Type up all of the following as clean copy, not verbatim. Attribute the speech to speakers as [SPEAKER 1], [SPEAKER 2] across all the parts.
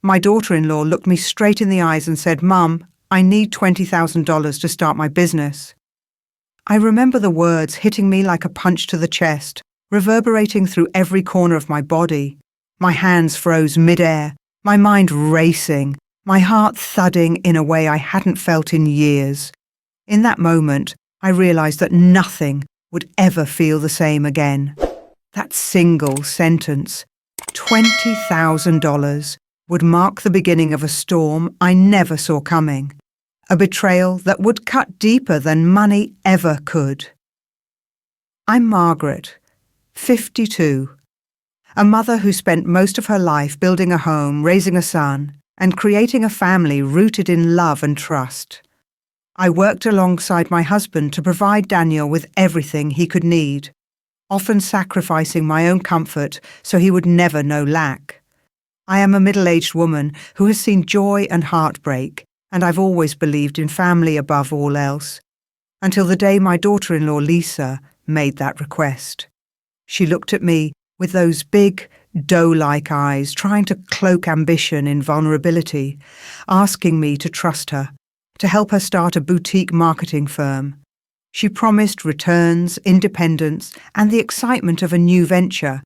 [SPEAKER 1] My daughter-in-law looked me straight in the eyes and said, "Mum, I need $20,000 to start my business." I remember the words hitting me like a punch to the chest, reverberating through every corner of my body. My hands froze mid-air, my mind racing, my heart thudding in a way I hadn't felt in years. In that moment, I realized that nothing would ever feel the same again. That single sentence, $20,000, would mark the beginning of a storm I never saw coming. A betrayal that would cut deeper than money ever could. I'm Margaret, 52, a mother who spent most of her life building a home, raising a son, and creating a family rooted in love and trust. I worked alongside my husband to provide Daniel with everything he could need, often sacrificing my own comfort so he would never know lack. I am a middle-aged woman who has seen joy and heartbreak, and I've always believed in family above all else, until the day my daughter-in-law Lisa made that request. She looked at me with those big, doe-like eyes, trying to cloak ambition in vulnerability, asking me to trust her, to help her start a boutique marketing firm. She promised returns, independence, and the excitement of a new venture,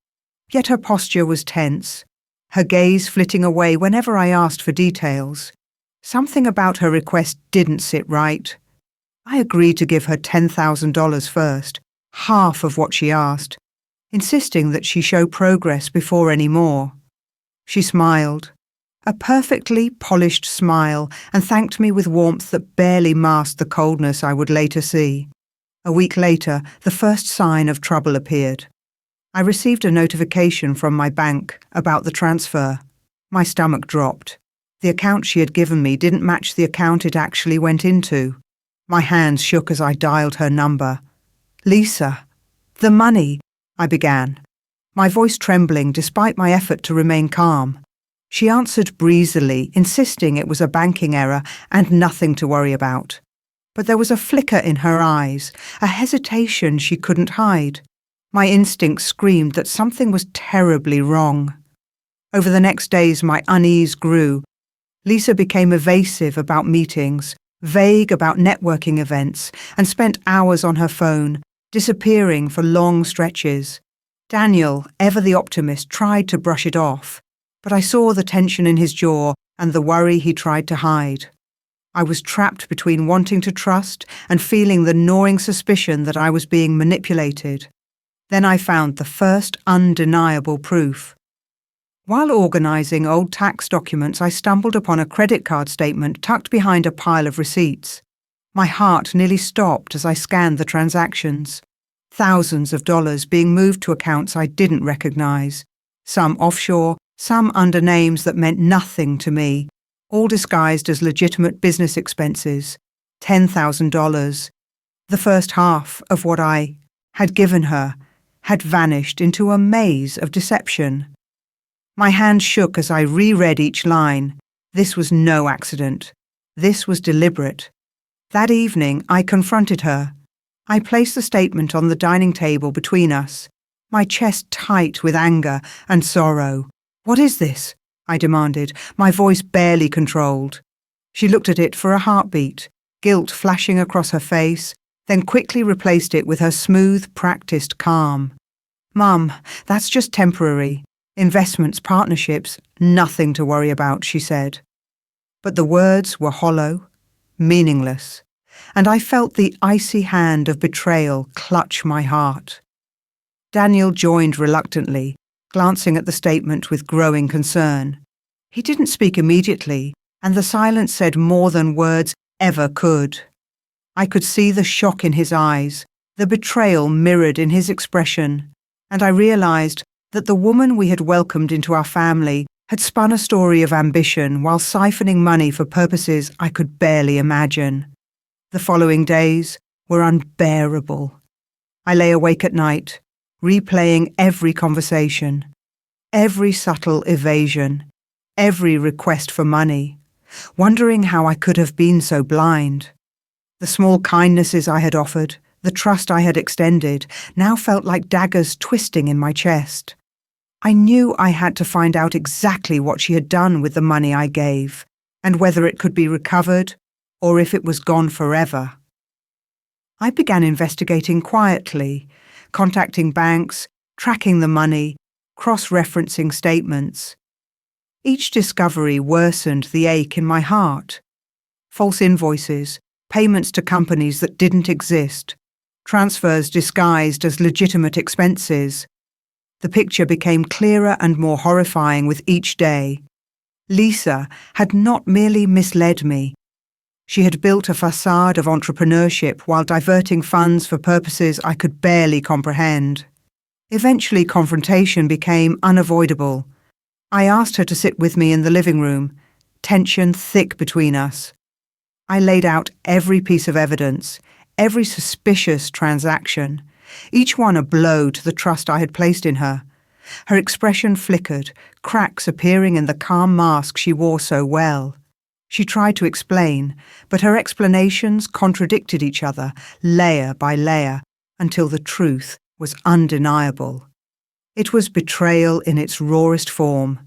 [SPEAKER 1] yet her posture was tense, her gaze flitting away whenever I asked for details. Something about her request didn't sit right. I agreed to give her $10,000 first, half of what she asked, insisting that she show progress before any more. She smiled, a perfectly polished smile, and thanked me with warmth that barely masked the coldness I would later see. A week later, the first sign of trouble appeared. I received a notification from my bank about the transfer. My stomach dropped. The account she had given me didn't match the account it actually went into. My hands shook as I dialed her number. "Lisa, the money," I began, my voice trembling despite my effort to remain calm. She answered breezily, insisting it was a banking error and nothing to worry about. But there was a flicker in her eyes, a hesitation she couldn't hide. My instincts screamed that something was terribly wrong. Over the next days, my unease grew. Lisa became evasive about meetings, vague about networking events, and spent hours on her phone, disappearing for long stretches. Daniel, ever the optimist, tried to brush it off, but I saw the tension in his jaw and the worry he tried to hide. I was trapped between wanting to trust and feeling the gnawing suspicion that I was being manipulated. Then I found the first undeniable proof. While organizing old tax documents, I stumbled upon a credit card statement tucked behind a pile of receipts. My heart nearly stopped as I scanned the transactions. Thousands of dollars being moved to accounts I didn't recognize, some offshore, some under names that meant nothing to me, all disguised as legitimate business expenses. $10,000. The first half of what I had given her had vanished into a maze of deception. My hand shook as I reread each line. This was no accident. This was deliberate. That evening, I confronted her. I placed the statement on the dining table between us, my chest tight with anger and sorrow. "What is this?" I demanded, my voice barely controlled. She looked at it for a heartbeat, guilt flashing across her face, then quickly replaced it with her smooth, practiced calm. "Mum, that's just temporary. Investments, partnerships, nothing to worry about," she said. But the words were hollow, meaningless, and I felt the icy hand of betrayal clutch my heart. Daniel joined reluctantly, glancing at the statement with growing concern. He didn't speak immediately, and the silence said more than words ever could. I could see the shock in his eyes, the betrayal mirrored in his expression, and I realized that the woman we had welcomed into our family had spun a story of ambition while siphoning money for purposes I could barely imagine. The following days were unbearable. I lay awake at night, replaying every conversation, every subtle evasion, every request for money, wondering how I could have been so blind. The small kindnesses I had offered, the trust I had extended, now felt like daggers twisting in my chest. I knew I had to find out exactly what she had done with the money I gave, and whether it could be recovered or if it was gone forever. I began investigating quietly, contacting banks, tracking the money, cross-referencing statements. Each discovery worsened the ache in my heart. False invoices, payments to companies that didn't exist, transfers disguised as legitimate expenses. The picture became clearer and more horrifying with each day. Lisa had not merely misled me. She had built a facade of entrepreneurship while diverting funds for purposes I could barely comprehend. Eventually, confrontation became unavoidable. I asked her to sit with me in the living room, tension thick between us. I laid out every piece of evidence, every suspicious transaction, each one a blow to the trust I had placed in her. Her expression flickered, cracks appearing in the calm mask she wore so well. She tried to explain, but her explanations contradicted each other, layer by layer, until the truth was undeniable. It was betrayal in its rawest form,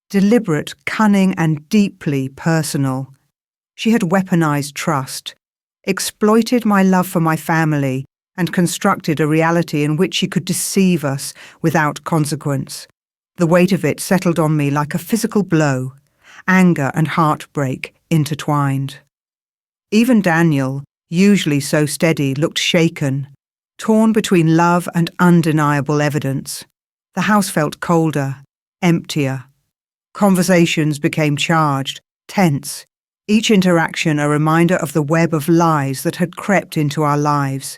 [SPEAKER 1] deliberate, cunning, and deeply personal. She had weaponized trust, exploited my love for my family, and constructed a reality in which she could deceive us without consequence. The weight of it settled on me like a physical blow, anger and heartbreak intertwined. Even Daniel, usually so steady, looked shaken, torn between love and undeniable evidence. The house felt colder, emptier. Conversations became charged, tense, each interaction a reminder of the web of lies that had crept into our lives.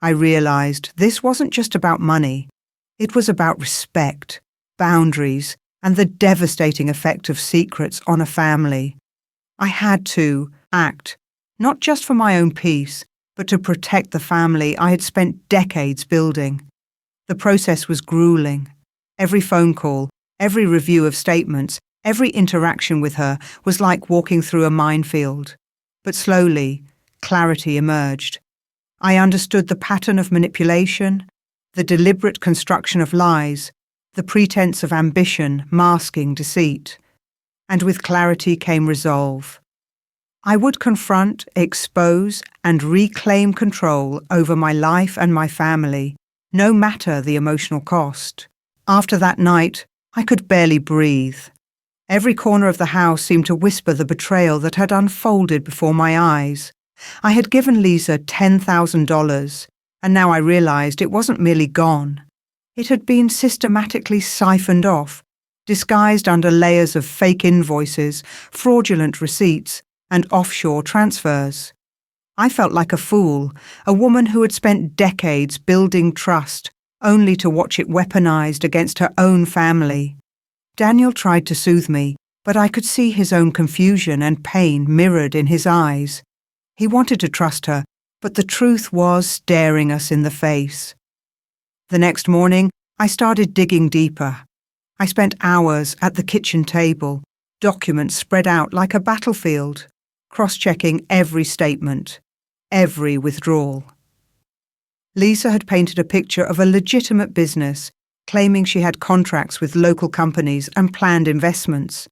[SPEAKER 1] I realized this wasn't just about money. It was about respect, boundaries, and the devastating effect of secrets on a family. I had to act, not just for my own peace, but to protect the family I had spent decades building. The process was grueling. Every phone call, every review of statements, every interaction with her was like walking through a minefield. But slowly, clarity emerged. I understood the pattern of manipulation, the deliberate construction of lies, the pretense of ambition masking deceit. And with clarity came resolve. I would confront, expose, and reclaim control over my life and my family, no matter the emotional cost. After that night, I could barely breathe. Every corner of the house seemed to whisper the betrayal that had unfolded before my eyes. I had given Lisa $10,000, and now I realized it wasn't merely gone. It had been systematically siphoned off, disguised under layers of fake invoices, fraudulent receipts, and offshore transfers. I felt like a fool, a woman who had spent decades building trust, only to watch it weaponized against her own family. Daniel tried to soothe me, but I could see his own confusion and pain mirrored in his eyes. He wanted to trust her, but the truth was staring us in the face. The next morning, I started digging deeper. I spent hours at the kitchen table, documents spread out like a battlefield, cross-checking every statement, every withdrawal. Lisa had painted a picture of a legitimate business, claiming she had contracts with local companies and planned investments.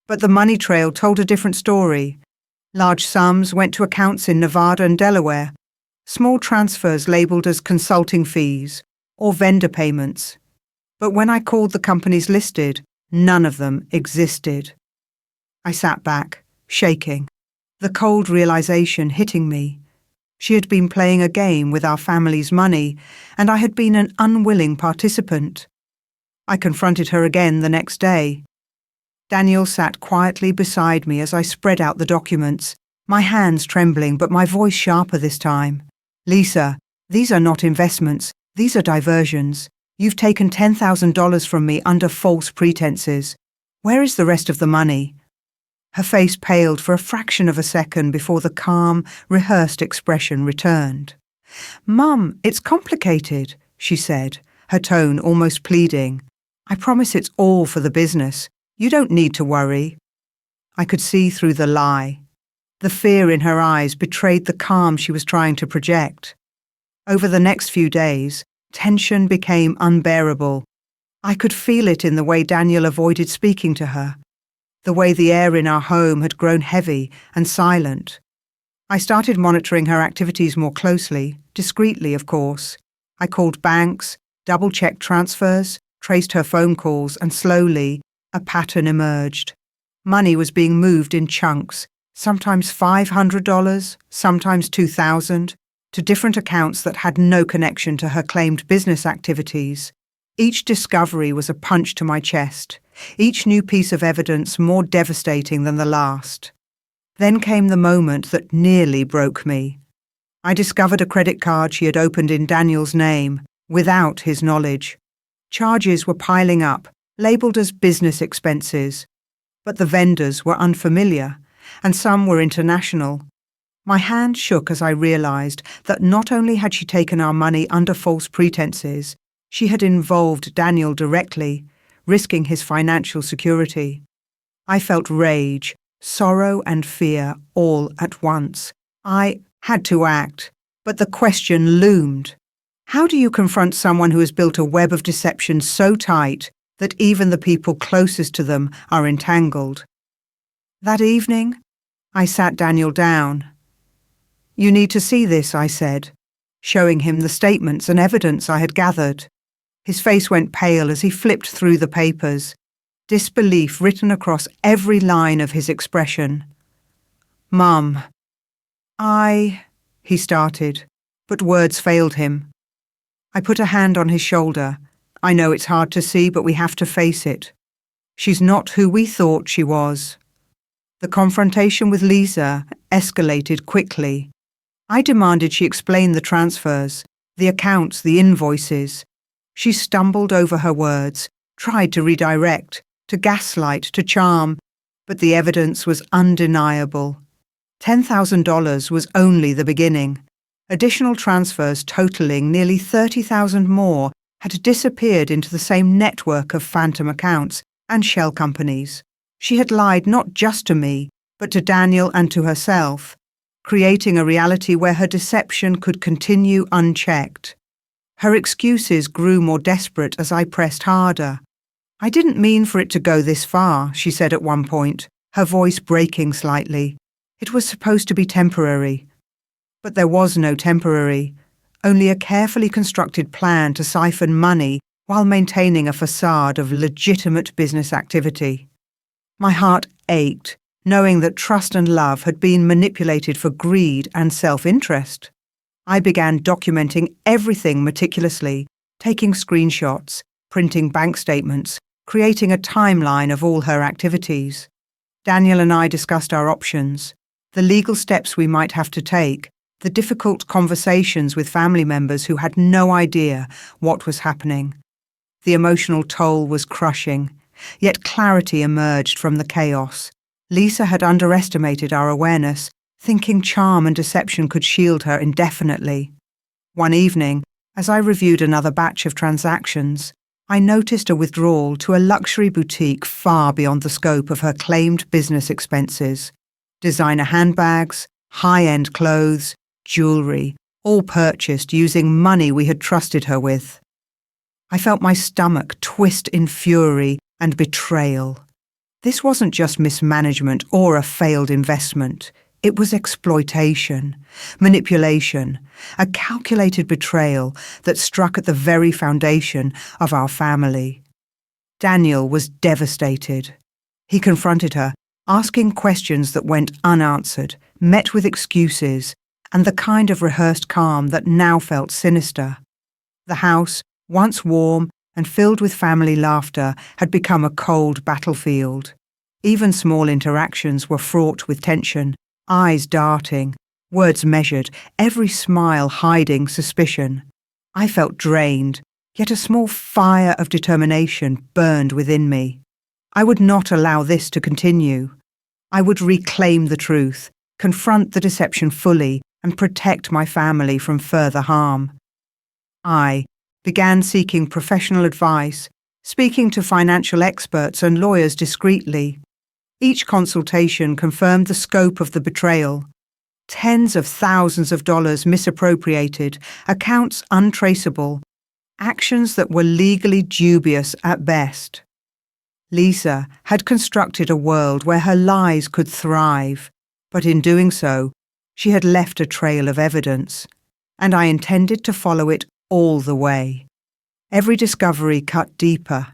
[SPEAKER 1] But the money trail told a different story. Large sums went to accounts in Nevada and Delaware, small transfers labelled as consulting fees or vendor payments. But when I called the companies listed, none of them existed. I sat back, shaking, the cold realization hitting me. She had been playing a game with our family's money, and I had been an unwilling participant. I confronted her again the next day. Daniel sat quietly beside me as I spread out the documents, my hands trembling but my voice sharper this time. "Lisa, these are not investments, these are diversions. You've taken $10,000 from me under false pretenses. Where is the rest of the money?" Her face paled for a fraction of a second before the calm, rehearsed expression returned. "Mum, it's complicated," she said, her tone almost pleading. "I promise it's all for the business. You don't need to worry." I could see through the lie. The fear in her eyes betrayed the calm she was trying to project. Over the next few days, tension became unbearable. I could feel it in the way Daniel avoided speaking to her, the way the air in our home had grown heavy and silent. I started monitoring her activities more closely, discreetly, of course. I called banks, double-checked transfers, traced her phone calls, and slowly, a pattern emerged. Money was being moved in chunks, sometimes $500, sometimes $2,000, to different accounts that had no connection to her claimed business activities. Each discovery was a punch to my chest, each new piece of evidence more devastating than the last. Then came the moment that nearly broke me. I discovered a credit card she had opened in Daniel's name, without his knowledge. Charges were piling up, labelled as business expenses. But the vendors were unfamiliar, and some were international. My hand shook as I realised that not only had she taken our money under false pretenses, she had involved Daniel directly, risking his financial security. I felt rage, sorrow and fear all at once. I had to act, but the question loomed. How do you confront someone who has built a web of deception so tight that even the people closest to them are entangled? That evening, I sat Daniel down. "You need to see this," I said, showing him the statements and evidence I had gathered. His face went pale as he flipped through the papers, disbelief written across every line of his expression. "Mum, he started, but words failed him. I put a hand on his shoulder. "I know it's hard to see, but we have to face it. She's not who we thought she was." The confrontation with Lisa escalated quickly. I demanded she explain the transfers, the accounts, the invoices. She stumbled over her words, tried to redirect, to gaslight, to charm, but the evidence was undeniable. $10,000 was only the beginning. Additional transfers totaling nearly $30,000 more had disappeared into the same network of phantom accounts and shell companies. She had lied not just to me, but to Daniel and to herself, creating a reality where her deception could continue unchecked. Her excuses grew more desperate as I pressed harder. "I didn't mean for it to go this far," she said at one point, her voice breaking slightly. "It was supposed to be temporary." But there was no temporary, only a carefully constructed plan to siphon money while maintaining a facade of legitimate business activity. My heart ached, knowing that trust and love had been manipulated for greed and self-interest. I began documenting everything meticulously, taking screenshots, printing bank statements, creating a timeline of all her activities. Daniel and I discussed our options, the legal steps we might have to take, the difficult conversations with family members who had no idea what was happening. The emotional toll was crushing, yet clarity emerged from the chaos. Lisa had underestimated our awareness, thinking charm and deception could shield her indefinitely. One evening, as I reviewed another batch of transactions, I noticed a withdrawal to a luxury boutique far beyond the scope of her claimed business expenses. Designer handbags, high-end clothes, jewellery, all purchased using money we had trusted her with. I felt my stomach twist in fury and betrayal. This wasn't just mismanagement or a failed investment. It was exploitation, manipulation, a calculated betrayal that struck at the very foundation of our family. Daniel was devastated. He confronted her, asking questions that went unanswered, met with excuses, and the kind of rehearsed calm that now felt sinister. The house, once warm and filled with family laughter, had become a cold battlefield. Even small interactions were fraught with tension, eyes darting, words measured, every smile hiding suspicion. I felt drained, yet a small fire of determination burned within me. I would not allow this to continue. I would reclaim the truth, confront the deception fully, and protect my family from further harm. I began seeking professional advice, speaking to financial experts and lawyers discreetly. Each consultation confirmed the scope of the betrayal. Tens of thousands of dollars misappropriated, accounts untraceable, actions that were legally dubious at best. Lisa had constructed a world where her lies could thrive, but in doing so, she had left a trail of evidence, and I intended to follow it all the way. Every discovery cut deeper,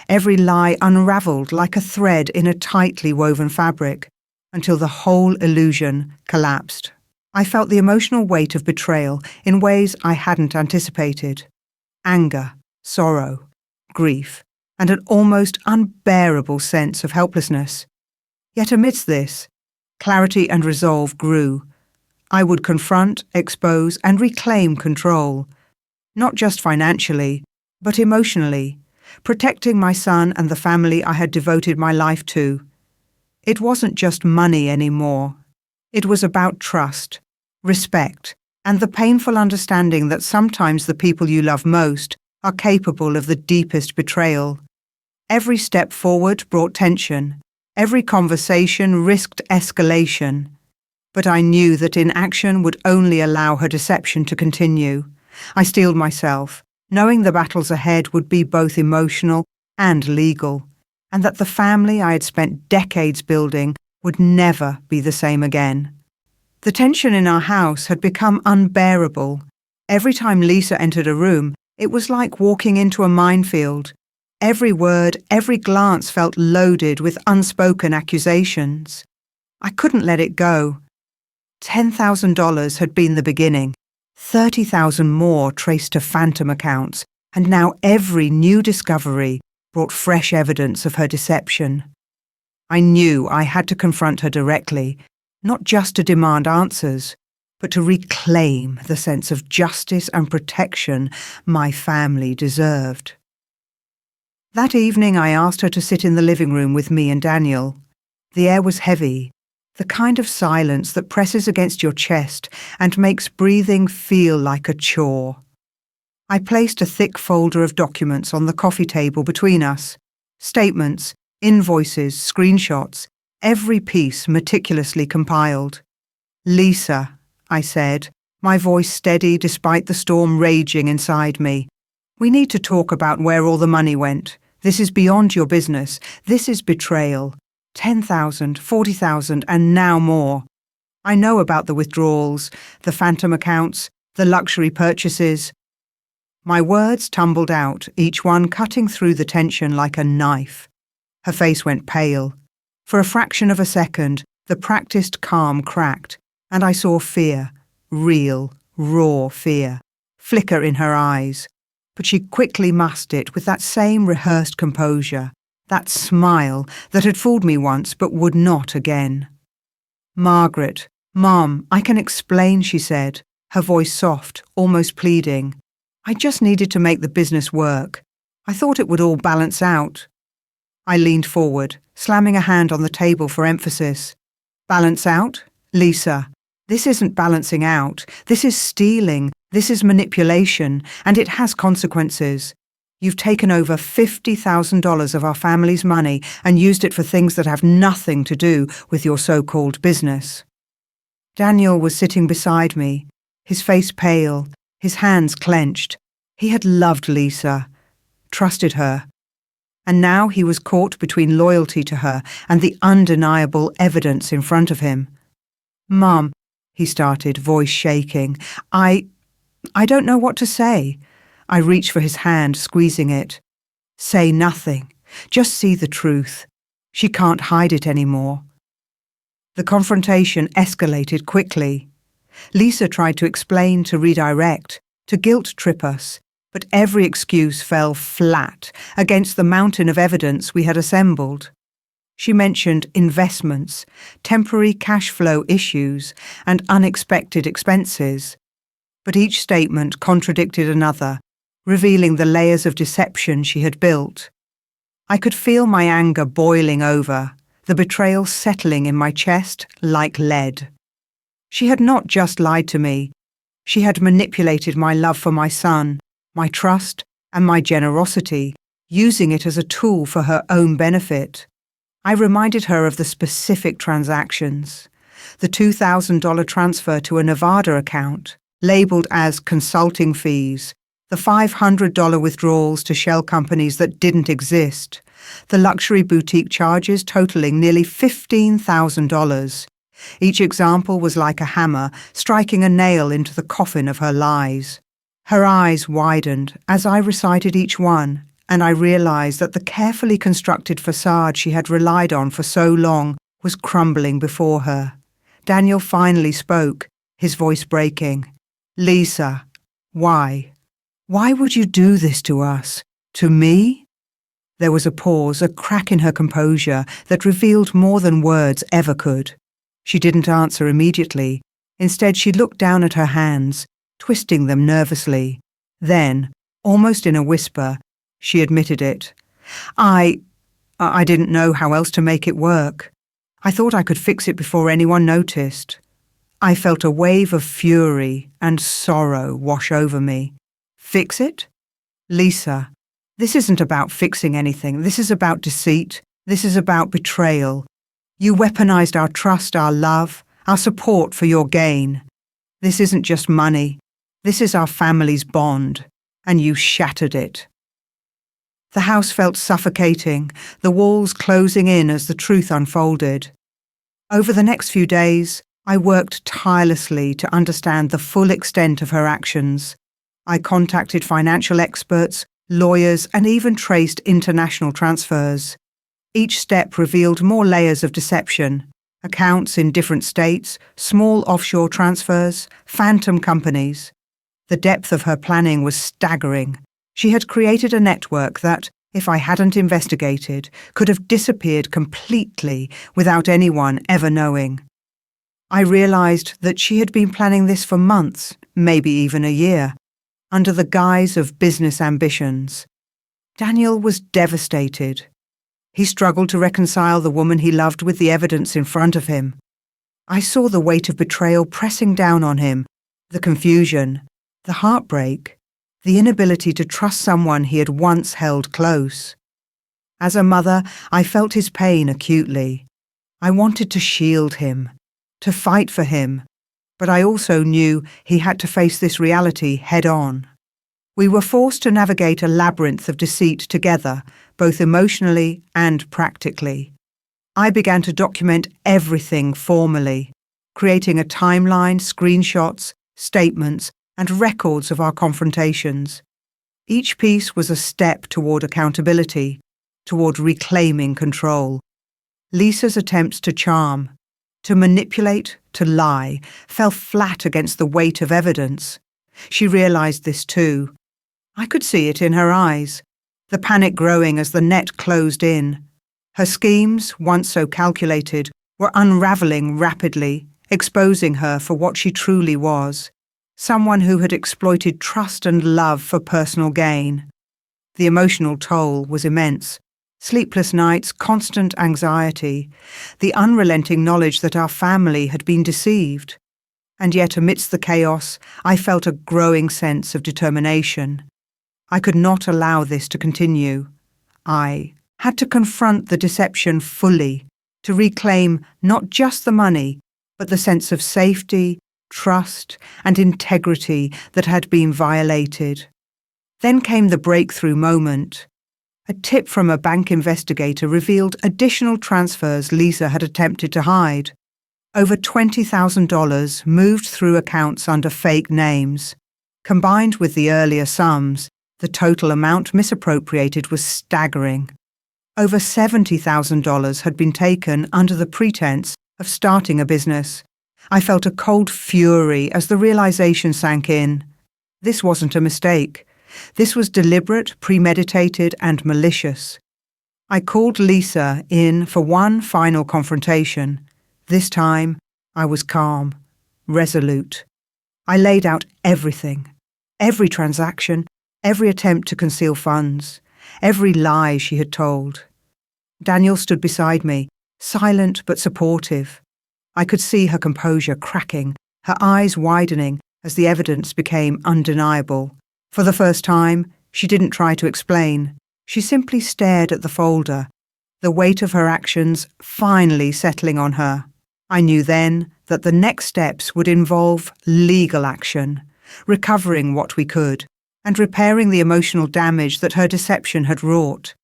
[SPEAKER 1] every lie unravelled like a thread in a tightly woven fabric, until the whole illusion collapsed. I felt the emotional weight of betrayal in ways I hadn't anticipated. Anger, sorrow, grief, and an almost unbearable sense of helplessness. Yet amidst this, clarity and resolve grew. I would confront, expose, and reclaim control, not just financially, but emotionally, protecting my son and the family I had devoted my life to. It wasn't just money anymore. It was about trust, respect, and the painful understanding that sometimes the people you love most are capable of the deepest betrayal. Every step forward brought tension. Every conversation risked escalation. But I knew that inaction would only allow her deception to continue. I steeled myself, knowing the battles ahead would be both emotional and legal, and that the family I had spent decades building would never be the same again. The tension in our house had become unbearable. Every time Lisa entered a room, it was like walking into a minefield. Every word, every glance felt loaded with unspoken accusations. I couldn't let it go. $10,000 had been the beginning. 30,000 more traced to phantom accounts, and now every new discovery brought fresh evidence of her deception. I knew I had to confront her directly, not just to demand answers, but to reclaim the sense of justice and protection my family deserved. That evening I asked her to sit in the living room with me and Daniel. The air was heavy, the kind of silence that presses against your chest and makes breathing feel like a chore. I placed a thick folder of documents on the coffee table between us. Statements, invoices, screenshots, every piece meticulously compiled. "Lisa," I said, my voice steady despite the storm raging inside me. "We need to talk about where all the money went. This is beyond your business. This is betrayal. 10,000, 40,000, and now more. I know about the withdrawals, the phantom accounts, the luxury purchases." My words tumbled out, each one cutting through the tension like a knife. Her face went pale. For a fraction of a second, the practiced calm cracked, and I saw fear, real, raw fear, flicker in her eyes. But she quickly masked it with that same rehearsed composure, that smile that had fooled me once but would not again. "Margaret, Mom, I can explain," she said, her voice soft, almost pleading. "I just needed to make the business work. I thought it would all balance out." I leaned forward, slamming a hand on the table for emphasis. "Balance out? Lisa, this isn't balancing out. This is stealing. This is manipulation, and it has consequences. You've taken over $50,000 of our family's money and used it for things that have nothing to do with your so-called business." Daniel was sitting beside me, his face pale, his hands clenched. He had loved Lisa, trusted her, and now he was caught between loyalty to her and the undeniable evidence in front of him. "Mum," he started, voice shaking, I don't know what to say." I reached for his hand, squeezing it. "Say nothing. Just see the truth. She can't hide it anymore." The confrontation escalated quickly. Lisa tried to explain, to redirect, to guilt-trip us, but every excuse fell flat against the mountain of evidence we had assembled. She mentioned investments, temporary cash flow issues, and unexpected expenses. But each statement contradicted another, revealing the layers of deception she had built. I could feel my anger boiling over, the betrayal settling in my chest like lead. She had not just lied to me. She had manipulated my love for my son, my trust, and my generosity, using it as a tool for her own benefit. I reminded her of the specific transactions. The $2,000 transfer to a Nevada account, labeled as consulting fees, The $500 withdrawals to shell companies that didn't exist. The luxury boutique charges totaling nearly $15,000. Each example was like a hammer, striking a nail into the coffin of her lies. Her eyes widened as I recited each one, and I realized that the carefully constructed facade she had relied on for so long was crumbling before her. Daniel finally spoke, his voice breaking. "Lisa, why? Why would you do this to us? To me?" There was a pause, a crack in her composure that revealed more than words ever could. She didn't answer immediately. Instead, she looked down at her hands, twisting them nervously. Then, almost in a whisper, she admitted it. I didn't know how else to make it work. I thought I could fix it before anyone noticed." I felt a wave of fury and sorrow wash over me. "Fix it? Lisa, this isn't about fixing anything. This is about deceit. This is about betrayal. You weaponized our trust, our love, our support for your gain. This isn't just money. This is our family's bond, and you shattered it." The house felt suffocating, the walls closing in as the truth unfolded. Over the next few days, I worked tirelessly to understand the full extent of her actions. I contacted financial experts, lawyers, and even traced international transfers. Each step revealed more layers of deception: accounts in different states, small offshore transfers, phantom companies. The depth of her planning was staggering. She had created a network that, if I hadn't investigated, could have disappeared completely without anyone ever knowing. I realized that she had been planning this for months, maybe even a year, under the guise of business ambitions. Daniel was devastated. He struggled to reconcile the woman he loved with the evidence in front of him. I saw the weight of betrayal pressing down on him, the confusion, the heartbreak, the inability to trust someone he had once held close. As a mother, I felt his pain acutely. I wanted to shield him, to fight for him, but I also knew he had to face this reality head-on. We were forced to navigate a labyrinth of deceit together, both emotionally and practically. I began to document everything formally, creating a timeline, screenshots, statements, and records of our confrontations. Each piece was a step toward accountability, toward reclaiming control. Lisa's attempts to charm, to manipulate, to lie, fell flat against the weight of evidence. She realized this too. I could see it in her eyes, the panic growing as the net closed in. Her schemes, once so calculated, were unraveling rapidly, exposing her for what she truly was. Someone who had exploited trust and love for personal gain. The emotional toll was immense. Sleepless nights, constant anxiety, the unrelenting knowledge that our family had been deceived. And yet amidst the chaos, I felt a growing sense of determination. I could not allow this to continue. I had to confront the deception fully, to reclaim not just the money, but the sense of safety, trust, and integrity that had been violated. Then came the breakthrough moment. A tip from a bank investigator revealed additional transfers Lisa had attempted to hide. Over $20,000 moved through accounts under fake names. Combined with the earlier sums, the total amount misappropriated was staggering. Over $70,000 had been taken under the pretense of starting a business. I felt a cold fury as the realization sank in. This wasn't a mistake. This was deliberate, premeditated, and malicious. I called Lisa in for one final confrontation. This time, I was calm, resolute. I laid out everything, every transaction, every attempt to conceal funds, every lie she had told. Daniel stood beside me, silent but supportive. I could see her composure cracking, her eyes widening as the evidence became undeniable. For the first time, she didn't try to explain. She simply stared at the folder, the weight of her actions finally settling on her. I knew then that the next steps would involve legal action, recovering what we could, and repairing the emotional damage that her deception had wrought.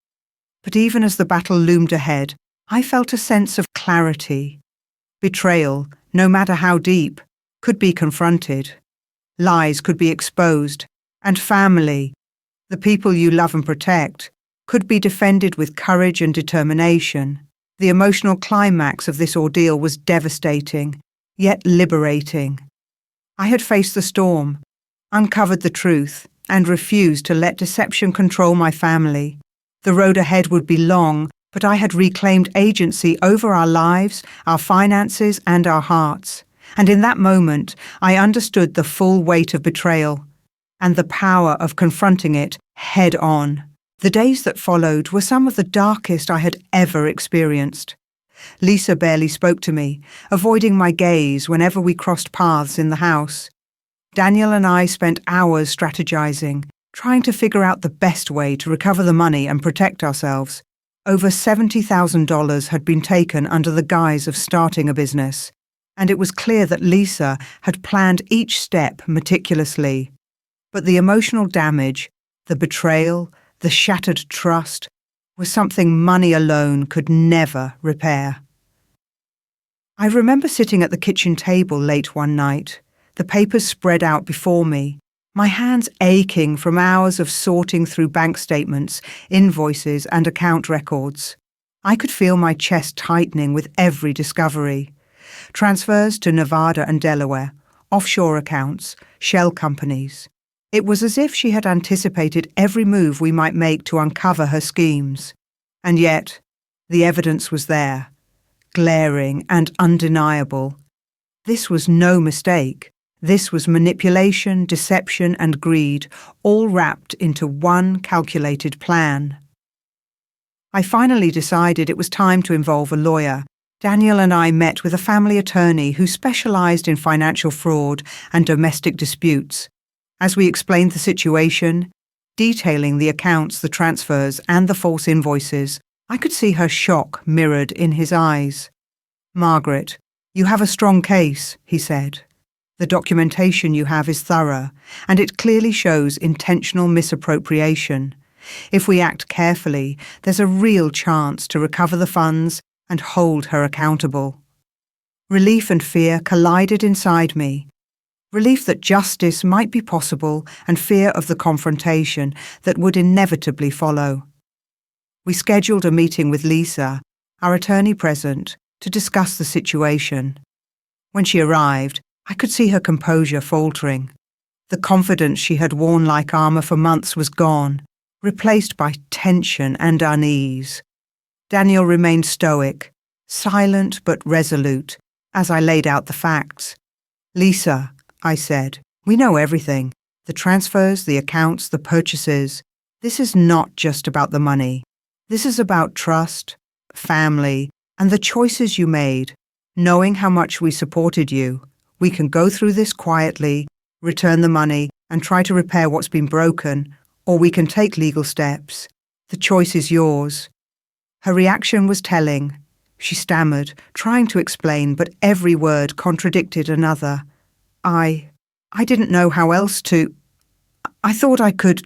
[SPEAKER 1] But even as the battle loomed ahead, I felt a sense of clarity. Betrayal, no matter how deep, could be confronted. Lies could be exposed, and family, the people you love and protect, could be defended with courage and determination. The emotional climax of this ordeal was devastating, yet liberating. I had faced the storm, uncovered the truth, and refused to let deception control my family. The road ahead would be long, but I had reclaimed agency over our lives, our finances, and our hearts. And in that moment, I understood the full weight of betrayal and the power of confronting it head on. The days that followed were some of the darkest I had ever experienced. Lisa barely spoke to me, avoiding my gaze whenever we crossed paths in the house. Daniel and I spent hours strategizing, trying to figure out the best way to recover the money and protect ourselves. Over $70,000 had been taken under the guise of starting a business, and it was clear that Lisa had planned each step meticulously. But the emotional damage, the betrayal, the shattered trust, was something money alone could never repair. I remember sitting at the kitchen table late one night, the papers spread out before me, my hands aching from hours of sorting through bank statements, invoices, and account records. I could feel my chest tightening with every discovery. Transfers to Nevada and Delaware, offshore accounts, shell companies. It was as if she had anticipated every move we might make to uncover her schemes. And yet, the evidence was there, glaring and undeniable. This was no mistake. This was manipulation, deception, and greed, all wrapped into one calculated plan. I finally decided it was time to involve a lawyer. Daniel and I met with a family attorney who specialized in financial fraud and domestic disputes. As we explained the situation, detailing the accounts, the transfers, and the false invoices, I could see her shock mirrored in his eyes. "Margaret, you have a strong case," he said. "The documentation you have is thorough, and it clearly shows intentional misappropriation. If we act carefully, there's a real chance to recover the funds and hold her accountable." Relief and fear collided inside me. Relief that justice might be possible, and fear of the confrontation that would inevitably follow. We scheduled a meeting with Lisa, our attorney present, to discuss the situation. When she arrived, I could see her composure faltering. The confidence she had worn like armor for months was gone, replaced by tension and unease. Daniel remained stoic, silent but resolute, as I laid out the facts. "Lisa," I said, "we know everything. The transfers, the accounts, the purchases. This is not just about the money. This is about trust, family, and the choices you made. Knowing how much we supported you, we can go through this quietly, return the money, and try to repair what's been broken, or we can take legal steps. The choice is yours." Her reaction was telling. She stammered, trying to explain, but every word contradicted another. I didn't know how else to. I thought I could.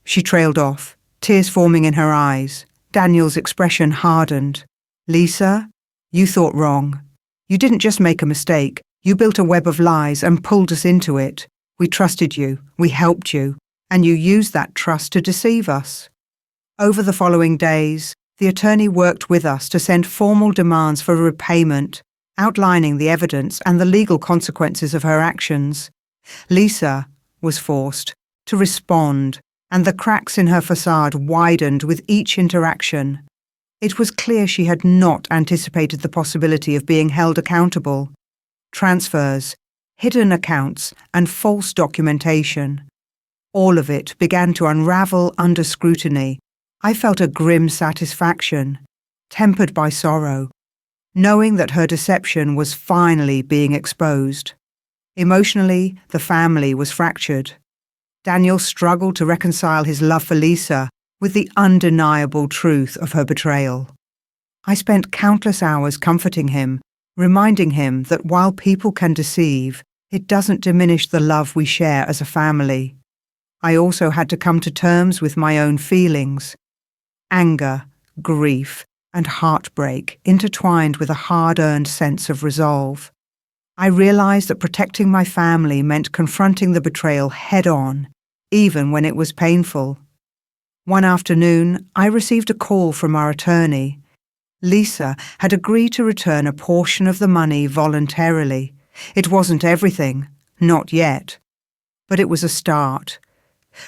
[SPEAKER 1] She trailed off, tears forming in her eyes. Daniel's expression hardened. "Lisa, you thought wrong. You didn't just make a mistake. You built a web of lies and pulled us into it. We trusted you, we helped you, and you used that trust to deceive us." Over the following days, the attorney worked with us to send formal demands for repayment, outlining the evidence and the legal consequences of her actions. Lisa was forced to respond, and the cracks in her facade widened with each interaction. It was clear she had not anticipated the possibility of being held accountable. Transfers, hidden accounts, and false documentation. All of it began to unravel under scrutiny. I felt a grim satisfaction, tempered by sorrow, knowing that her deception was finally being exposed. Emotionally, the family was fractured. Daniel struggled to reconcile his love for Lisa with the undeniable truth of her betrayal. I spent countless hours comforting him, reminding him that while people can deceive, it doesn't diminish the love we share as a family. I also had to come to terms with my own feelings: anger, grief, and heartbreak intertwined with a hard-earned sense of resolve. I realized that protecting my family meant confronting the betrayal head-on, even when it was painful. One afternoon, I received a call from our attorney. Lisa had agreed to return a portion of the money voluntarily. It wasn't everything, not yet. But it was a start.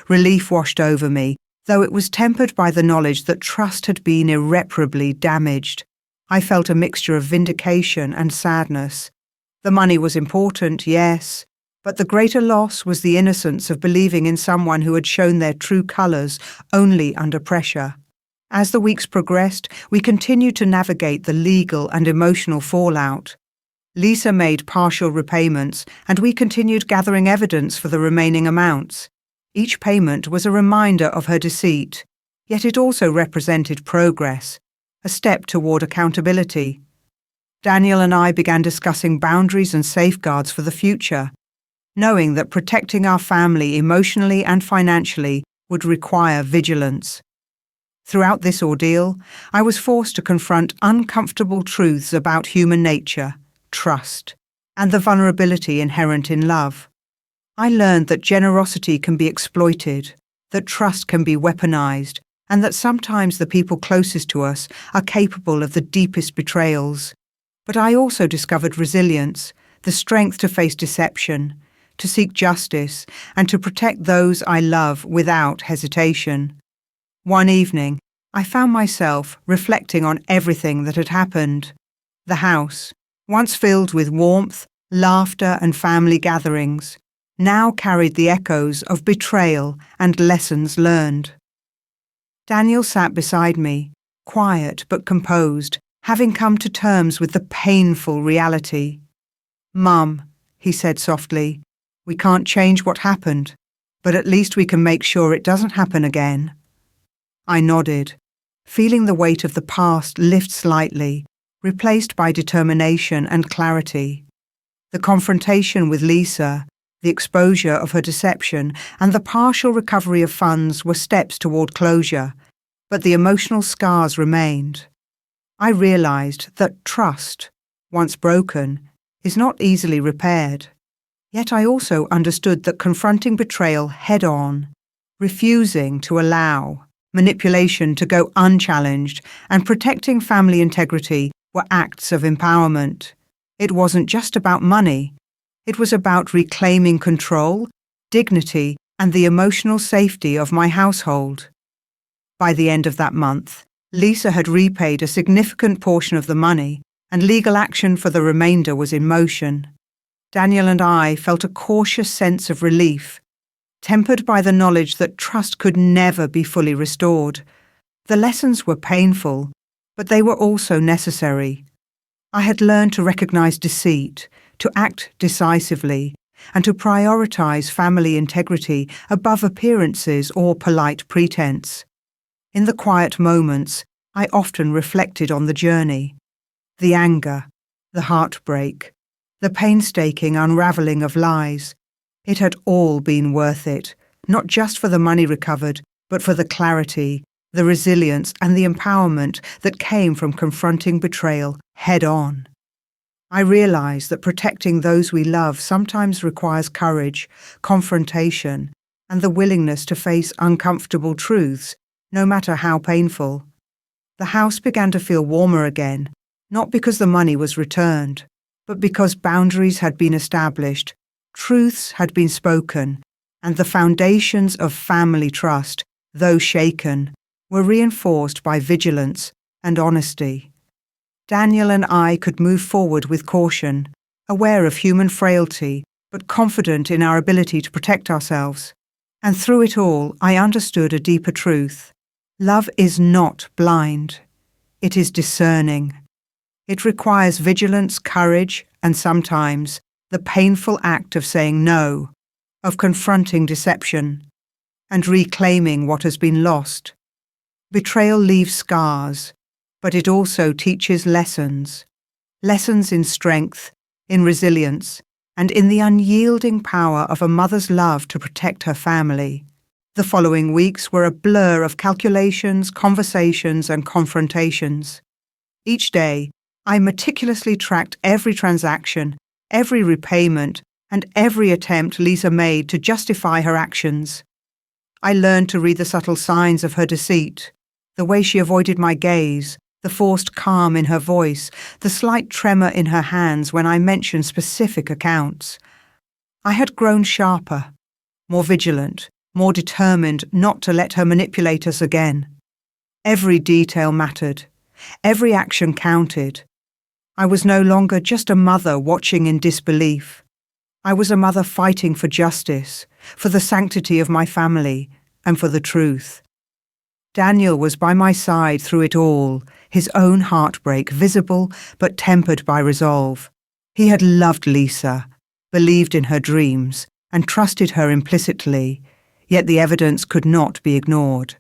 [SPEAKER 1] Relief washed over me, though it was tempered by the knowledge that trust had been irreparably damaged. I felt a mixture of vindication and sadness. The money was important, yes, but the greater loss was the innocence of believing in someone who had shown their true colours only under pressure. As the weeks progressed, we continued to navigate the legal and emotional fallout. Lisa made partial repayments, and we continued gathering evidence for the remaining amounts. Each payment was a reminder of her deceit, yet it also represented progress, a step toward accountability. Daniel and I began discussing boundaries and safeguards for the future, knowing that protecting our family emotionally and financially would require vigilance. Throughout this ordeal, I was forced to confront uncomfortable truths about human nature, trust, and the vulnerability inherent in love. I learned that generosity can be exploited, that trust can be weaponized, and that sometimes the people closest to us are capable of the deepest betrayals. But I also discovered resilience, the strength to face deception, to seek justice, and to protect those I love without hesitation. One evening, I found myself reflecting on everything that had happened. The house, once filled with warmth, laughter, and family gatherings, now carried the echoes of betrayal and lessons learned. Daniel sat beside me, quiet but composed, having come to terms with the painful reality. "Mum," he said softly, "we can't change what happened, but at least we can make sure it doesn't happen again." I nodded, feeling the weight of the past lift slightly, replaced by determination and clarity. The confrontation with Lisa, the exposure of her deception, and the partial recovery of funds were steps toward closure, but the emotional scars remained. I realized that trust, once broken, is not easily repaired. Yet I also understood that confronting betrayal head-on, refusing to allow manipulation to go unchallenged, and protecting family integrity were acts of empowerment. It wasn't just about money. It was about reclaiming control, dignity, and the emotional safety of my household. By the end of that month, Lisa had repaid a significant portion of the money, and legal action for the remainder was in motion. Daniel and I felt a cautious sense of relief, tempered by the knowledge that trust could never be fully restored. The lessons were painful, but they were also necessary. I had learned to recognize deceit, to act decisively, and to prioritize family integrity above appearances or polite pretense. In the quiet moments, I often reflected on the journey. The anger, the heartbreak, the painstaking unraveling of lies. It had all been worth it, not just for the money recovered, but for the clarity, the resilience, and the empowerment that came from confronting betrayal head-on. I realized that protecting those we love sometimes requires courage, confrontation, and the willingness to face uncomfortable truths, no matter how painful. The house began to feel warmer again, not because the money was returned, but because boundaries had been established, truths had been spoken, and the foundations of family trust, though shaken, were reinforced by vigilance and honesty. Daniel and I could move forward with caution, aware of human frailty, but confident in our ability to protect ourselves. And through it all, I understood a deeper truth. Love is not blind. It is discerning. It requires vigilance, courage, and sometimes the painful act of saying no, of confronting deception, and reclaiming what has been lost. Betrayal leaves scars, but it also teaches lessons. Lessons in strength, in resilience, and in the unyielding power of a mother's love to protect her family. The following weeks were a blur of calculations, conversations, and confrontations. Each day, I meticulously tracked every transaction, every repayment, and every attempt Lisa made to justify her actions. I learned to read the subtle signs of her deceit, the way she avoided my gaze, the forced calm in her voice, the slight tremor in her hands when I mentioned specific accounts. I had grown sharper, more vigilant, more determined not to let her manipulate us again. Every detail mattered. Every action counted. I was no longer just a mother watching in disbelief. I was a mother fighting for justice, for the sanctity of my family, and for the truth. Daniel was by my side through it all, his own heartbreak visible but tempered by resolve. He had loved Lisa, believed in her dreams, and trusted her implicitly, yet the evidence could not be ignored.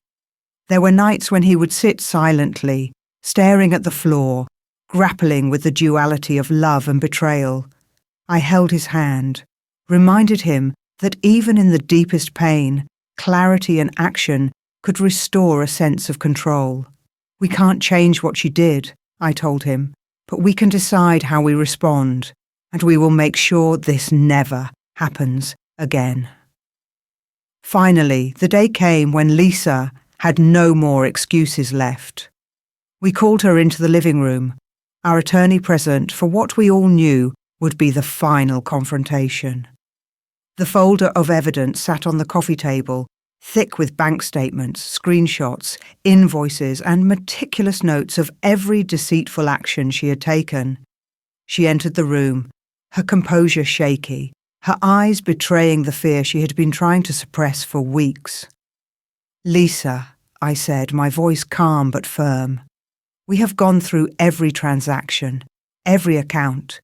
[SPEAKER 1] There were nights when he would sit silently, staring at the floor, grappling with the duality of love and betrayal. I held his hand, reminded him that even in the deepest pain, clarity and action could restore a sense of control. We can't change what she did, I told him, but we can decide how we respond, and we will make sure this never happens again. Finally, the day came when Lisa had no more excuses left. We called her into the living room, our attorney present for what we all knew would be the final confrontation. The folder of evidence sat on the coffee table, thick with bank statements, screenshots, invoices, and meticulous notes of every deceitful action she had taken. She entered the room, her composure shaky, her eyes betraying the fear she had been trying to suppress for weeks. "Lisa," I said, my voice calm but firm, "we have gone through every transaction, every account,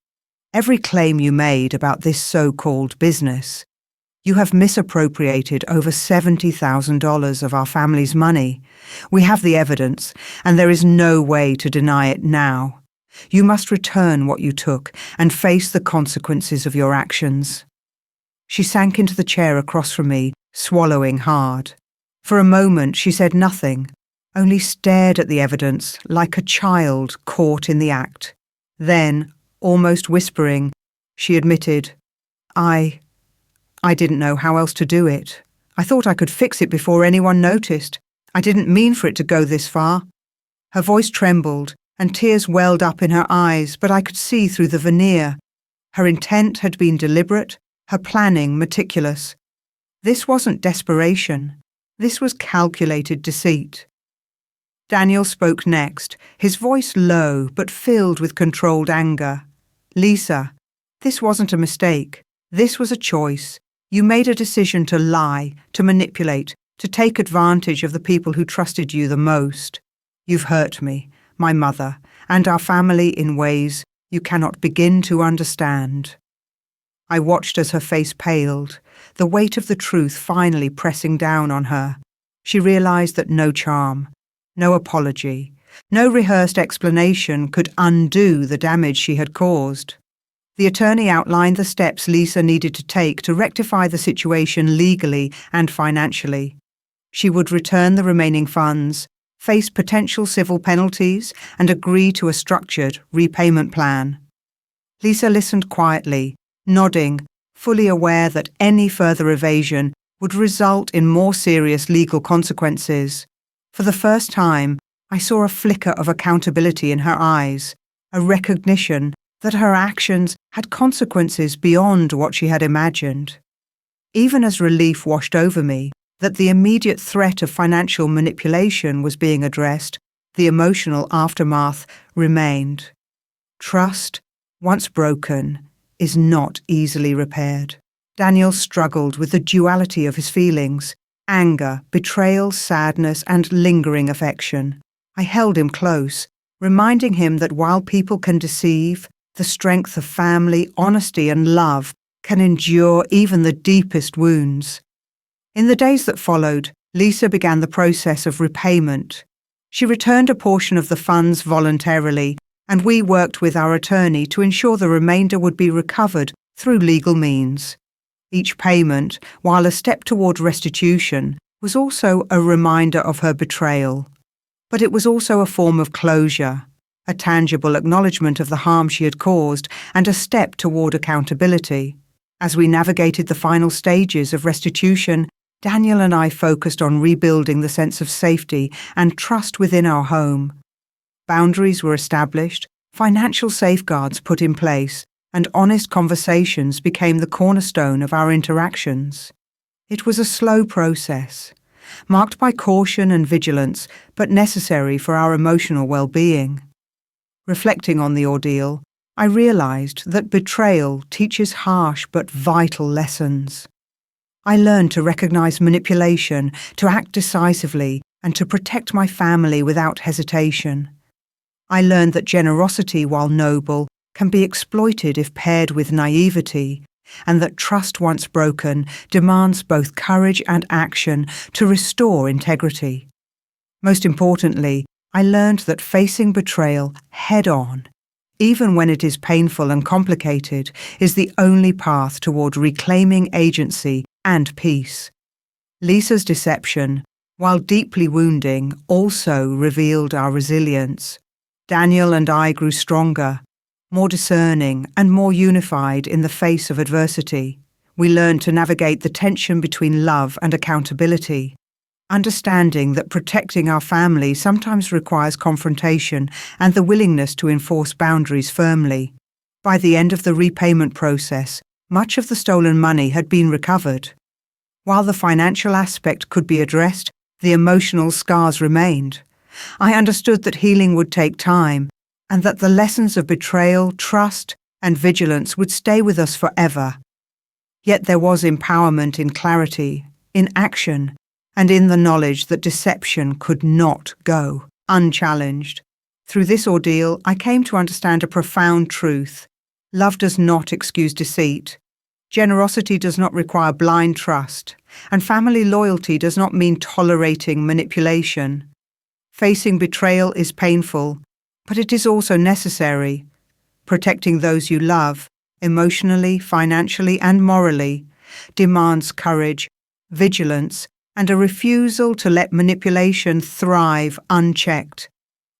[SPEAKER 1] every claim you made about this so-called business. You have misappropriated over $70,000 of our family's money. We have the evidence, and there is no way to deny it now. You must return what you took and face the consequences of your actions." She sank into the chair across from me, swallowing hard. For a moment she said nothing, only stared at the evidence like a child caught in the act. Then, almost whispering, she admitted, I didn't know how else to do it. I thought I could fix it before anyone noticed. I didn't mean for it to go this far." Her voice trembled, and tears welled up in her eyes, but I could see through the veneer. Her intent had been deliberate, her planning meticulous. This wasn't desperation. This was calculated deceit. Daniel spoke next, his voice low but filled with controlled anger. "Lisa, this wasn't a mistake. This was a choice. You made a decision to lie, to manipulate, to take advantage of the people who trusted you the most. You've hurt me, my mother, and our family in ways you cannot begin to understand." I watched as her face paled, the weight of the truth finally pressing down on her. She realized that no charm, no apology, no rehearsed explanation could undo the damage she had caused. The attorney outlined the steps Lisa needed to take to rectify the situation legally and financially. She would return the remaining funds, face potential civil penalties, and agree to a structured repayment plan. Lisa listened quietly, nodding, fully aware that any further evasion would result in more serious legal consequences. For the first time, I saw a flicker of accountability in her eyes, a recognition that her actions had consequences beyond what she had imagined. Even as relief washed over me that the immediate threat of financial manipulation was being addressed, the emotional aftermath remained. Trust, once broken, is not easily repaired. Daniel struggled with the duality of his feelings, anger, betrayal, sadness, and lingering affection. I held him close, reminding him that while people can deceive, the strength of family, honesty, and love can endure even the deepest wounds. In the days that followed, Lisa began the process of repayment. She returned a portion of the funds voluntarily, and we worked with our attorney to ensure the remainder would be recovered through legal means. Each payment, while a step toward restitution, was also a reminder of her betrayal, but it was also a form of closure, a tangible acknowledgement of the harm she had caused and a step toward accountability. As we navigated the final stages of restitution, Daniel and I focused on rebuilding the sense of safety and trust within our home. Boundaries were established, financial safeguards put in place, and honest conversations became the cornerstone of our interactions. It was a slow process, marked by caution and vigilance, but necessary for our emotional well-being. Reflecting on the ordeal, I realized that betrayal teaches harsh but vital lessons. I learned to recognize manipulation, to act decisively, and to protect my family without hesitation. I learned that generosity, while noble, can be exploited if paired with naivety, and that trust once broken demands both courage and action to restore integrity. Most importantly, I learned that facing betrayal head-on, even when it is painful and complicated, is the only path toward reclaiming agency and peace. Lisa's deception, while deeply wounding, also revealed our resilience. Daniel and I grew stronger, more discerning, and more unified in the face of adversity. We learned to navigate the tension between love and accountability, understanding that protecting our family sometimes requires confrontation and the willingness to enforce boundaries firmly. By the end of the repayment process, much of the stolen money had been recovered. While the financial aspect could be addressed, the emotional scars remained. I understood that healing would take time, and that the lessons of betrayal, trust, and vigilance would stay with us forever. Yet there was empowerment in clarity, in action, and in the knowledge that deception could not go unchallenged. Through this ordeal, I came to understand a profound truth. Love does not excuse deceit. Generosity does not require blind trust, and family loyalty does not mean tolerating manipulation. Facing betrayal is painful, but it is also necessary. Protecting those you love, emotionally, financially, and morally, demands courage, vigilance, and a refusal to let manipulation thrive unchecked.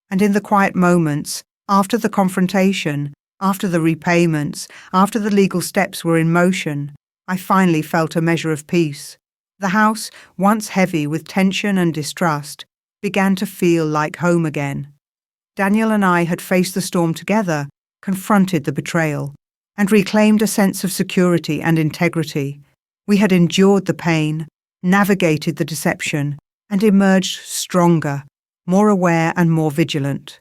[SPEAKER 1] And in the quiet moments, after the confrontation, after the repayments, after the legal steps were in motion, I finally felt a measure of peace. The house, once heavy with tension and distrust, began to feel like home again. Daniel and I had faced the storm together, confronted the betrayal, and reclaimed a sense of security and integrity. We had endured the pain, navigated the deception, and emerged stronger, more aware and more vigilant.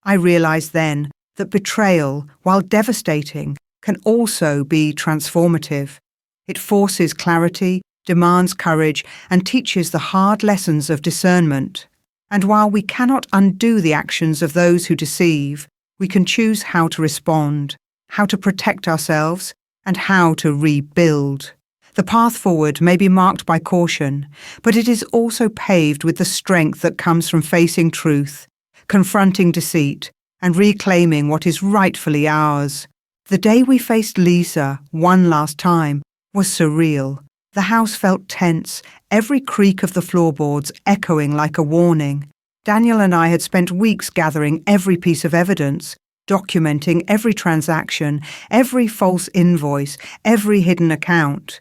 [SPEAKER 1] I realized then that betrayal, while devastating, can also be transformative. It forces clarity, demands courage, and teaches the hard lessons of discernment. And while we cannot undo the actions of those who deceive, we can choose how to respond, how to protect ourselves, and how to rebuild. The path forward may be marked by caution, but it is also paved with the strength that comes from facing truth, confronting deceit, and reclaiming what is rightfully ours. The day we faced Lisa one last time was surreal. The house felt tense, every creak of the floorboards echoing like a warning. Daniel and I had spent weeks gathering every piece of evidence, documenting every transaction, every false invoice, every hidden account.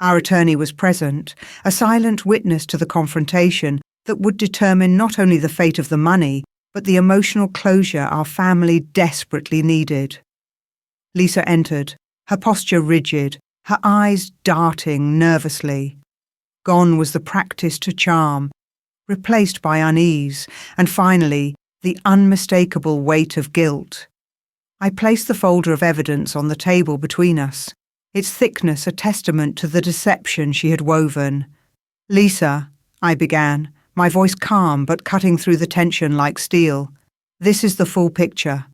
[SPEAKER 1] Our attorney was present, a silent witness to the confrontation that would determine not only the fate of the money, but the emotional closure our family desperately needed. Lisa entered, her posture rigid, her eyes darting nervously. Gone was the practice to charm, replaced by unease, and finally, the unmistakable weight of guilt. I placed the folder of evidence on the table between us, its thickness a testament to the deception she had woven. "Lisa," I began, my voice calm but cutting through the tension like steel. "This is the full picture.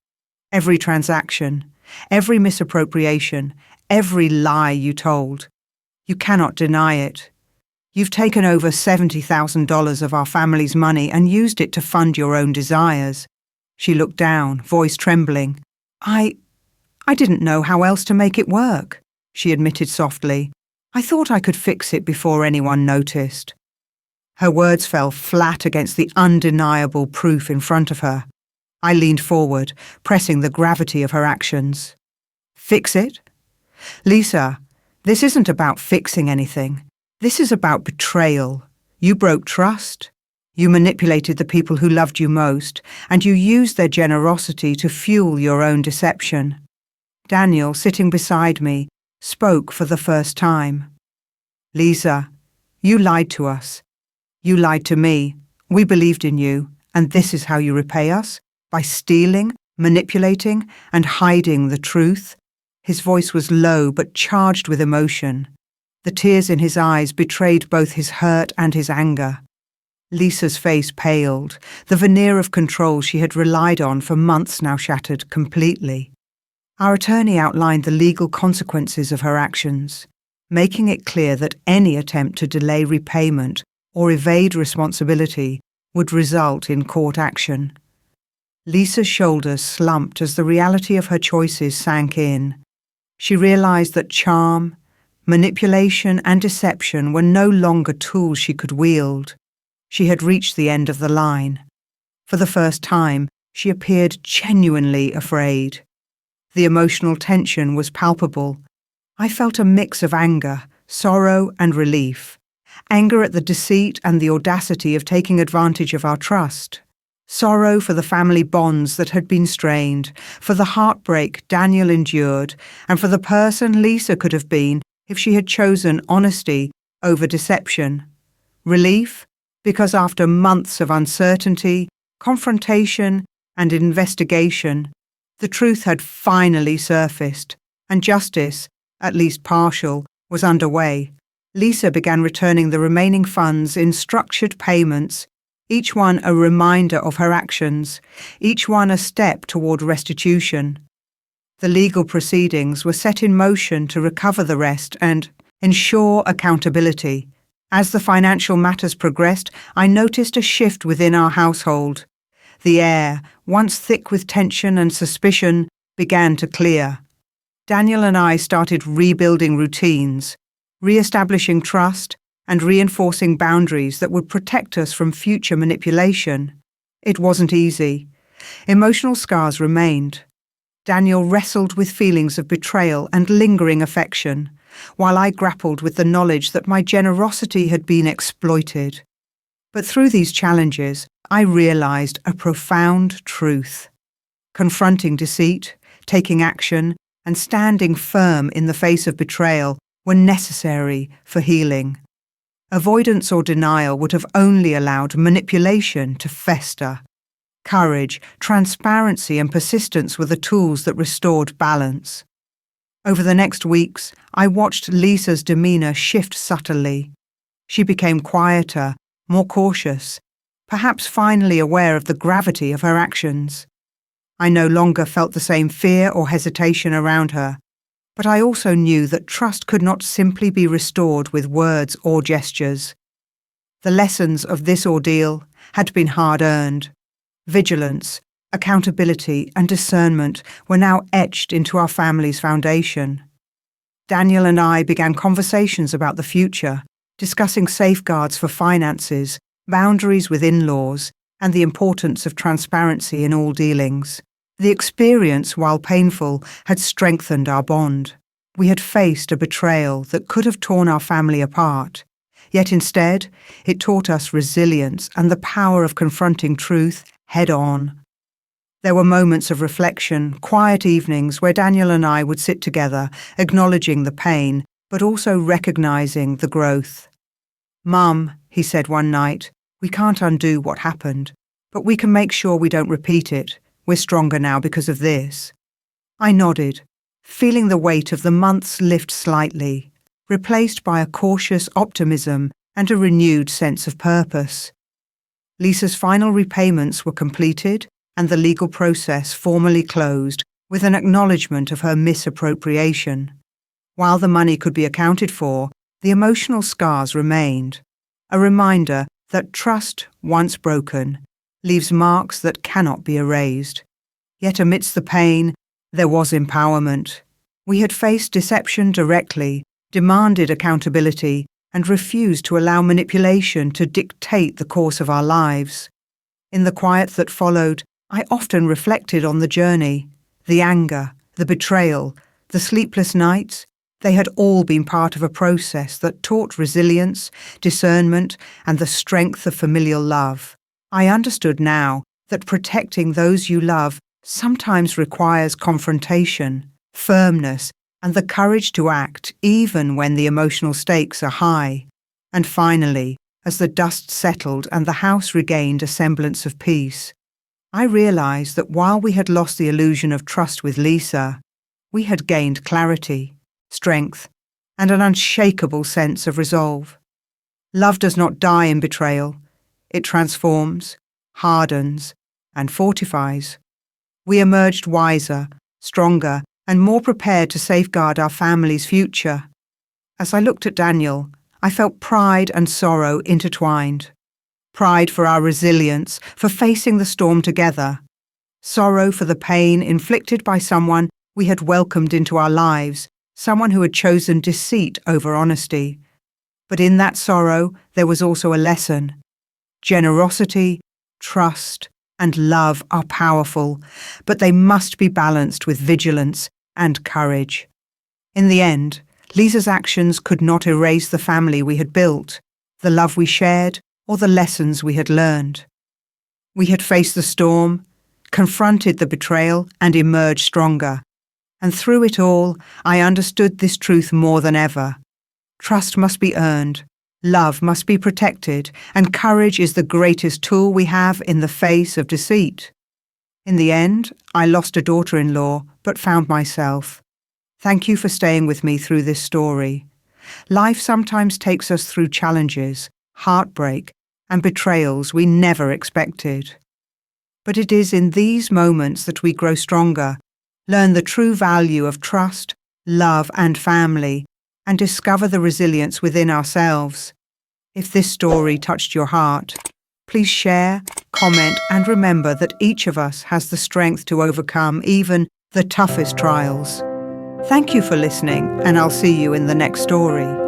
[SPEAKER 1] Every transaction, every misappropriation, every lie you told. You cannot deny it. You've taken over $70,000 of our family's money and used it to fund your own desires." She looked down, voice trembling. I didn't know how else to make it work," she admitted softly. "I thought I could fix it before anyone noticed." Her words fell flat against the undeniable proof in front of her. I leaned forward, pressing the gravity of her actions. Fix it? Lisa, this isn't about fixing anything. This is about betrayal. You broke trust. You manipulated the people who loved you most, and you used their generosity to fuel your own deception. Daniel, sitting beside me, spoke for the first time. Lisa, you lied to us. You lied to me. We believed in you, and this is how you repay us? By stealing, manipulating, and hiding the truth? His voice was low but charged with emotion. The tears in his eyes betrayed both his hurt and his anger. Lisa's face paled. The veneer of control she had relied on for months now shattered completely. Our attorney outlined the legal consequences of her actions, making it clear that any attempt to delay repayment or evade responsibility would result in court action. Lisa's shoulders slumped as the reality of her choices sank in. She realized that charm, manipulation, and deception were no longer tools she could wield. She had reached the end of the line. For the first time, she appeared genuinely afraid. The emotional tension was palpable. I felt a mix of anger, sorrow, and relief. Anger at the deceit and the audacity of taking advantage of our trust. Sorrow for the family bonds that had been strained, for the heartbreak Daniel endured, and for the person Lisa could have been if she had chosen honesty over deception. Relief, because after months of uncertainty, confrontation, and investigation, the truth had finally surfaced, and justice, at least partial, was underway. Lisa began returning the remaining funds in structured payments, each one a reminder of her actions, each one a step toward restitution. The legal proceedings were set in motion to recover the rest and ensure accountability. As the financial matters progressed, I noticed a shift within our household. The air, once thick with tension and suspicion, began to clear. Daniel and I started rebuilding routines, re-establishing trust, and reinforcing boundaries that would protect us from future manipulation. It wasn't easy. Emotional scars remained. Daniel wrestled with feelings of betrayal and lingering affection, while I grappled with the knowledge that my generosity had been exploited. But through these challenges, I realized a profound truth. Confronting deceit, taking action, and standing firm in the face of betrayal were necessary for healing. Avoidance or denial would have only allowed manipulation to fester. Courage, transparency, and persistence were the tools that restored balance. Over the next weeks, I watched Lisa's demeanor shift subtly. She became quieter, more cautious, perhaps finally aware of the gravity of her actions. I no longer felt the same fear or hesitation around her, but I also knew that trust could not simply be restored with words or gestures. The lessons of this ordeal had been hard-earned. Vigilance, accountability, and discernment were now etched into our family's foundation. Daniel and I began conversations about the future, discussing safeguards for finances, boundaries with in-laws, and the importance of transparency in all dealings. The experience, while painful, had strengthened our bond. We had faced a betrayal that could have torn our family apart, yet instead it taught us resilience and the power of confronting truth head-on. There were moments of reflection, quiet evenings where Daniel and I would sit together, acknowledging the pain, but also recognizing the growth. "Mum," he said one night, "we can't undo what happened, but we can make sure we don't repeat it. We're stronger now because of this." I nodded, feeling the weight of the months lift slightly, replaced by a cautious optimism and a renewed sense of purpose. Lisa's final repayments were completed and the legal process formally closed with an acknowledgement of her misappropriation. While the money could be accounted for, the emotional scars remained, a reminder that trust, once broken, leaves marks that cannot be erased. Yet amidst the pain, there was empowerment. We had faced deception directly, demanded accountability, and refused to allow manipulation to dictate the course of our lives. In the quiet that followed, I often reflected on the journey, the anger, the betrayal, the sleepless nights. They had all been part of a process that taught resilience, discernment, and the strength of familial love. I understood now that protecting those you love sometimes requires confrontation, firmness, and the courage to act even when the emotional stakes are high. And finally, as the dust settled and the house regained a semblance of peace, I realized that while we had lost the illusion of trust with Lisa, we had gained clarity, strength, and an unshakable sense of resolve. Love does not die in betrayal. It transforms, hardens, and fortifies. We emerged wiser, stronger, and more prepared to safeguard our family's future. As I looked at Daniel, I felt pride and sorrow intertwined. Pride for our resilience, for facing the storm together. Sorrow for the pain inflicted by someone we had welcomed into our lives, someone who had chosen deceit over honesty. But in that sorrow, there was also a lesson. Generosity, trust, and love are powerful, but they must be balanced with vigilance and courage. In the end, Lisa's actions could not erase the family we had built, the love we shared, or the lessons we had learned. We had faced the storm, confronted the betrayal, and emerged stronger. And through it all, I understood this truth more than ever. Trust must be earned, love must be protected, and courage is the greatest tool we have in the face of deceit. In the end, I lost a daughter-in-law, but found myself. Thank you for staying with me through this story. Life sometimes takes us through challenges, heartbreak, and betrayals we never expected. But it is in these moments that we grow stronger, learn the true value of trust, love, and family, and discover the resilience within ourselves. If this story touched your heart, please share, comment, and remember that each of us has the strength to overcome even the toughest trials. Thank you for listening, and I'll see you in the next story.